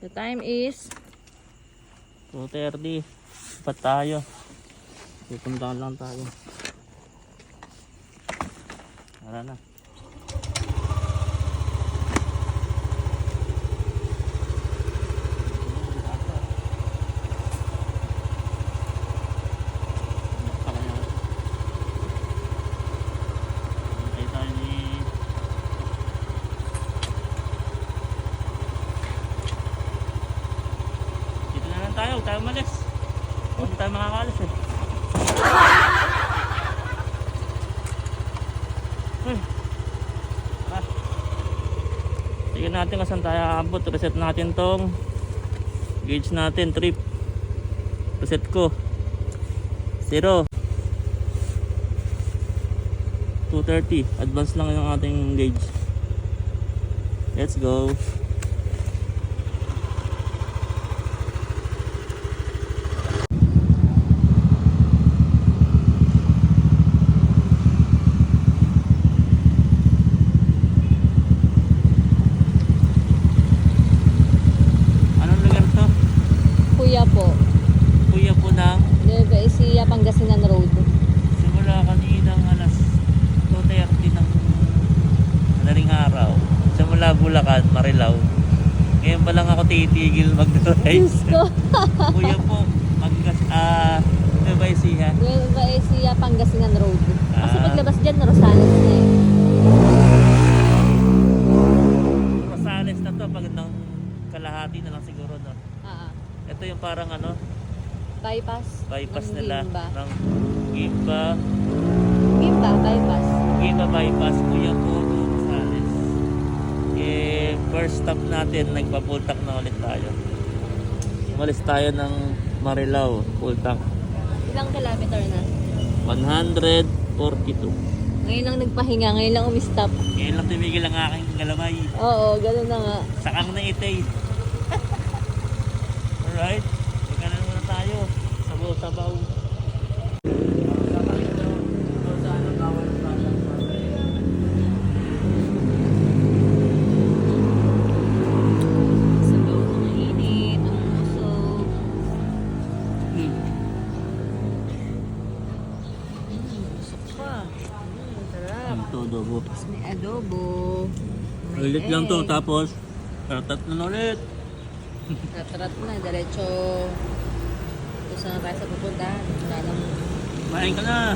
The time is 2:30. Dapat tayo. Pupuntahan lang tayo. Tara na. Tayo malis. Huwag tayo makakalis eh. Tignan natin kung saan tayo aabot. Reset natin tong gauge natin. Trip. Reset ko 0. 230. Advance lang yung ating gauge. Let's go. Kuya po ng Nueva Ecija, Pangasinan Road. Simula kaninang alas 2:30 ng madaling araw. Simula Bulacan, Marilao. Ngayon pa lang ako titigil mag-drive. Kuya po, Nueva Ecija. Nueva Ecija, Pangasinan Road. Kasi paglabas dyan, Rosales na eh. Rosales na to, pag ng kalahati na lang siguro, no? Ito yung parang bypass nila ng Gimba bypass. Kuya po Rosales. First stop natin, nagpa-full tank na ulit tayo. Umalis tayo ng Marilao, full tank. Ilang kilometer na? 142. Ngayon lang nagpahinga, ngayon lang umistop. Ngayon lang tumigil ang aking galamay. Oo, gano'n na nga. Sakang na itay. Alright, magkanan muna tayo. Sabaw-sabaw. Sabaw na mainit, ang musog. Musog pa. Sarap. Ito, adobo. Tapos may adobo. May Ulit lang to, egg. tapos tatat na ulit. Tatarat na, diretso. Kung saan tayo sa pupuntahan. Wala lang. Main ka na.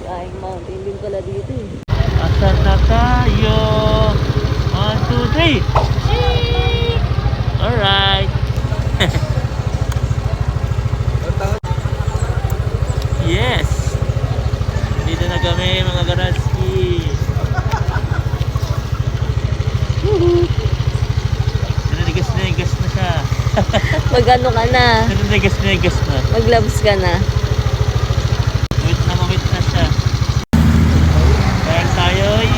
Flying mountain din pala dito eh. Asan na tayo? 1, 2, 3. Alright. Yes. Dito na kami mga Garatski. Nanigas na siya. Mag-ano ka na? Nanigas na. Mag-gloves ka na. Mamit na siya. Kaya tayo'y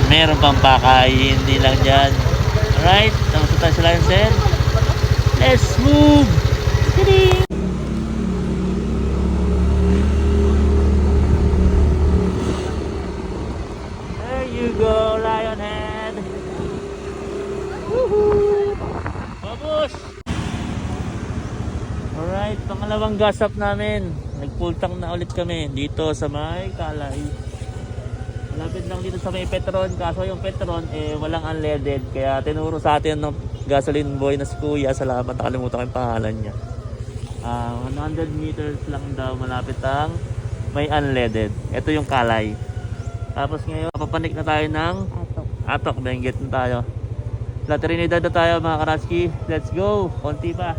meron pang pakain, hindi lang dyan. Alright, tapos na tayo sa Lancer. Let's move! Tading! There you go, Lionhead! Woohoo! Babos! Alright, pangalawang gas up namin. Nag-full tank na ulit kami dito sa may Kalay. Malapit lang dito sa may Petron, kaso yung Petron walang unleaded, kaya tinuro sa atin ng gasoline boy na si Kuya. Salamat, nakalimutan ko yung pangalan niya. 100 meters lang daw malapit ang may unleaded. Ito yung Kalay. Tapos ngayon papanik na tayo ng Atok. Benguet na tayo. La Trinidad na tayo mga Karaski. Let's go, konti pa.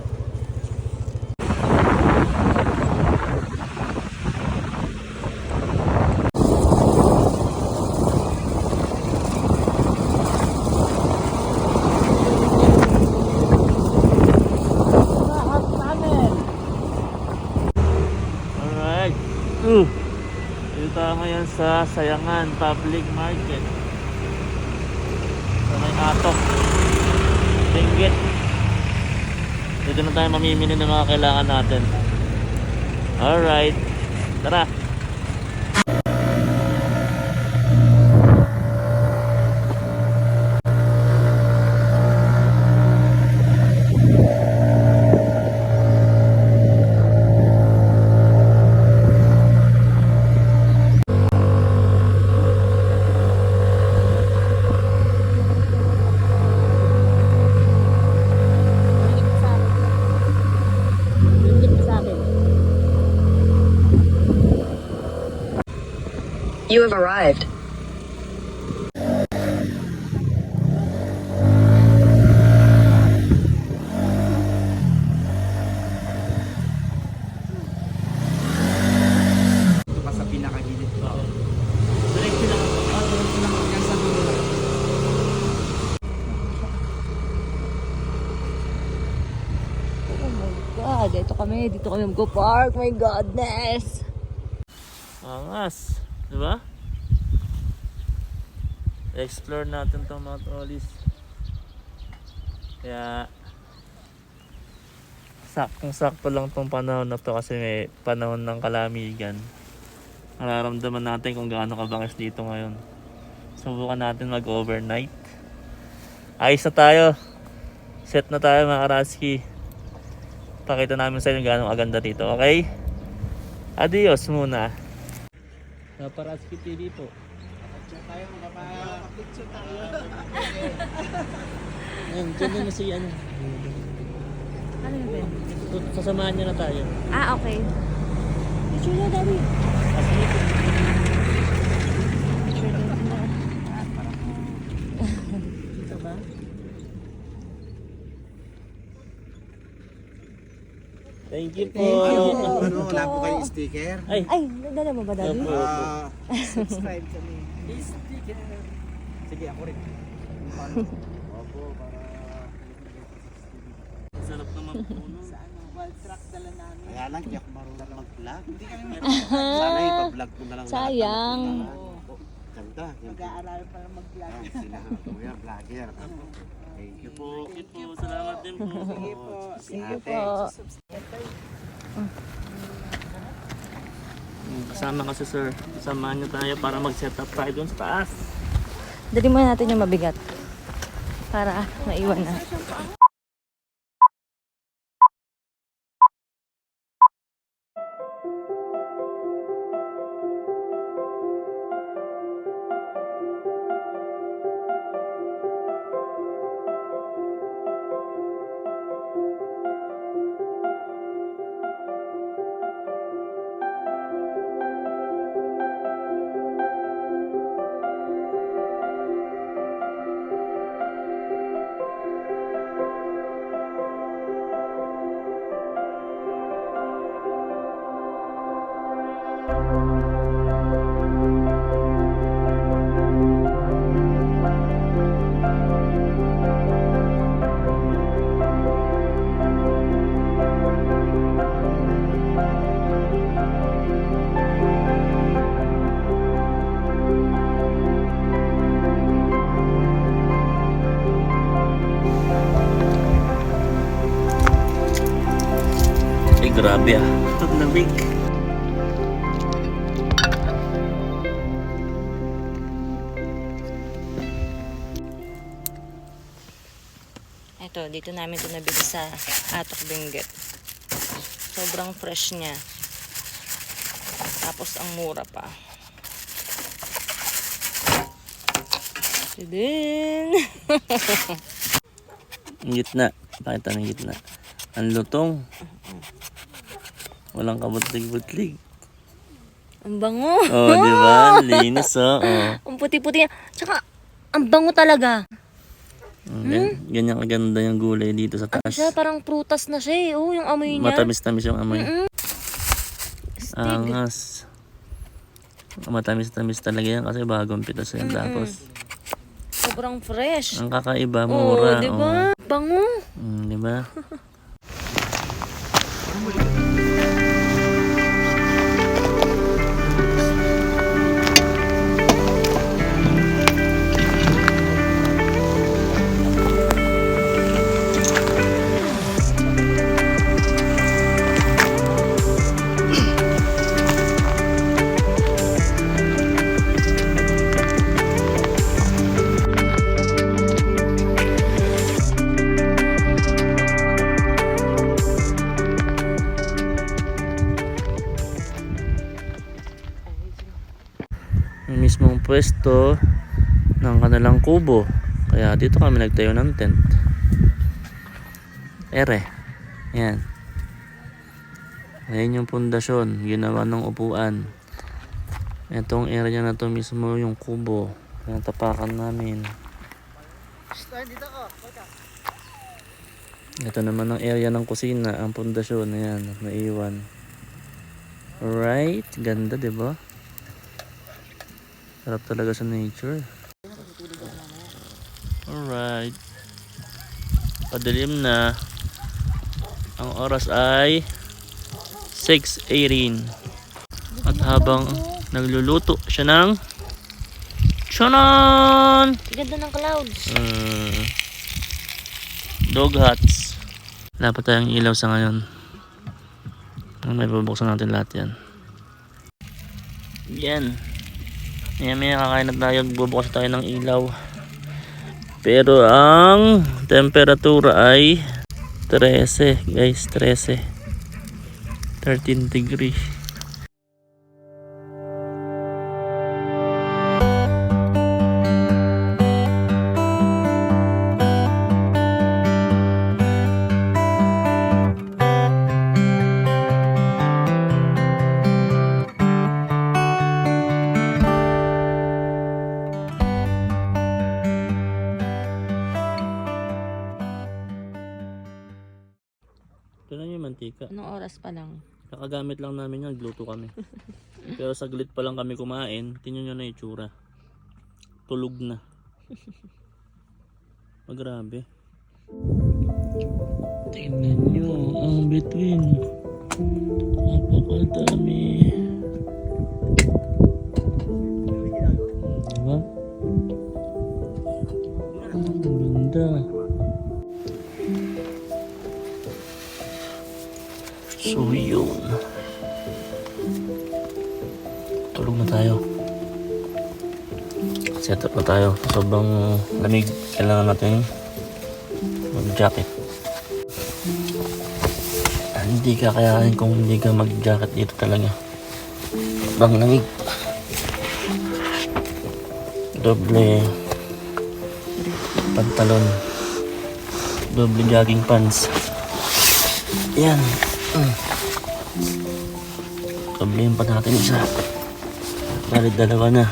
Dito tayo ngayon ngayon sa Sayangan Public Market. Sa may Atok, Benguet. Dito na tayo mamimili ng mga kailangan natin. Alright, tara. You have arrived. Ito pa sa pinakagilid ko. Diretso lang. Diretso lang yan sa dulo. Oh my God, dito kami mag-park. My goodness. Angas. Diba? Explore natin itong mga trolleys. Kaya saktong-sakto lang tong panahon na to kasi may panahon ng kalamigan. Nararamdaman natin kung gaano kabangis dito ngayon. Subukan natin mag-overnight. Ayos na tayo. Set na tayo mga Karaski. Pakita namin sa inyo gaano kaganda dito, okay? Adios muna. Karaski TV po. Tayo, makapag-picture tayo. Ayan, dyan na si ano. Ano yun? Sasamahan niya na tayo. Ah, okay. Picture na, Daddy. Picture na. Dito ba? Thank you po. Ano, wala po kayong sticker? Ay, Ay, nadala mo ba, Daddy? Opo. Subscribe kami. Sticker. Sige, ako rin. Opo, para... Sarap naman po. Sa ano, wild truck dala namin. Kaya lang, di ako marunong mag-vlog. Hindi kami Sana ipa-vlog mo na lang. Sayang. Ganda. mag-aaral para mag-vlog. Yan, sila kuya, vlogger. Thank you po. Thank you po. Salamat din po. Sige po. Sige po. Kasama kasi sir. Samahan niyo tayo para mag-set up tayo dun sa taas. Dali muna natin yung mabigat. Para maiwan na. Ay, grabe ah. Ang lamig. Ito, dito namin ito nabili sa Atok Benguet. Sobrang fresh niya. Tapos ang mura pa. Ito din. Ang gitna. Pakita ng gitna. Ang lutong. Walang kabutlig-butlig. Ang bango. Oh, di ba? Linis oh. Oh. Ang puti-puti niya. Tsaka, ang bango talaga. Ganyan kaganda yung gulay dito sa Ano taas. siya? Parang prutas na siya eh. Oh, yung amoy niya. Matamis-tamis yung amoy. Stig. Angas. Matamis-tamis talaga yan kasi bagong pitas yan. Tapos, Sobrang fresh. ang kakaiba, Oo, mura. di ba? Bango. Di ba? pwesto ng kanilang kubo. Kaya dito kami nagtayo ng tent. Yan. Ayan yung pundasyon, ginawa ng upuan. Itong area na to mismo yung kubo. Pinatapakan namin. Ito naman ang area ng kusina, ang pundasyon. Ayan, naiwan. Alright, ganda, diba? Sarap talaga sa nature. Alright. Padilim na. Ang oras ay 6:18. At habang nagluluto siya ng chanan! Ganda ng clouds. Dog huts. Wala pa tayong ilaw sa ngayon. May bubuksan natin lahat yan. Yan. May kakain na tayo. Bubuksan tayo ng ilaw. Pero ang temperatura ay 13 guys. 13 degrees. Ito na yung mantika. Anong oras pa lang? Kakagamit lang namin yan, gluto kami. Pero saglit pa lang kami kumain, tingnan nyo na yung itsura. Tulog na. Grabe. Tingnan nyo ang between. Napakadami. Diba? Ang ganda. So yun. Tulog na tayo. Set up na tayo. Sobrang lamig. Kailangan natin mag-jacket. Hindi ka kayanin kung hindi ka mag-jacket dito talaga. Sobrang lamig. Doble pantalon. Doble jogging pants. Yan. Kablihin pa natin isa. Balik dalawa na.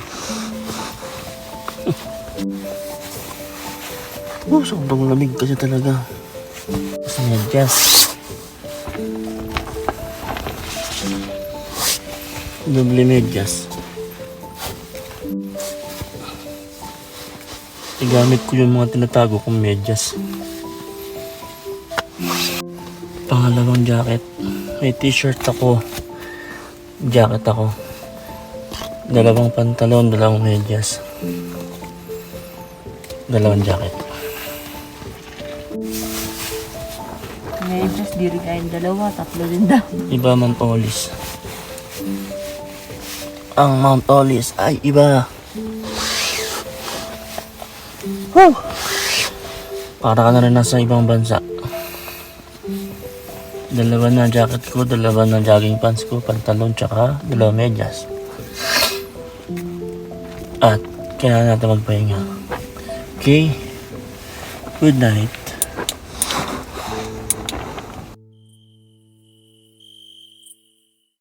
Sobrang lamig kasi talaga. Kasi medyas. Doble medyas. Igamit ko yung mga tinatago kong medyas. Pangalawang jacket. May t-shirt ako. Jacket ako. Dalawang pantalon, dalawang medyas. Dalawang jacket. Medyas, di rin kain dalawa, tatlo din daw. Iba Mount Olis. Ang Mount Olis ay iba. Woo! Para ka na rin nasa ibang bansa. Dalawa na jacket ko, dalawa na jogging pants ko, pantalon, tsaka dalawa medyas. At kailangan natin magpahinga. Okay? Good night.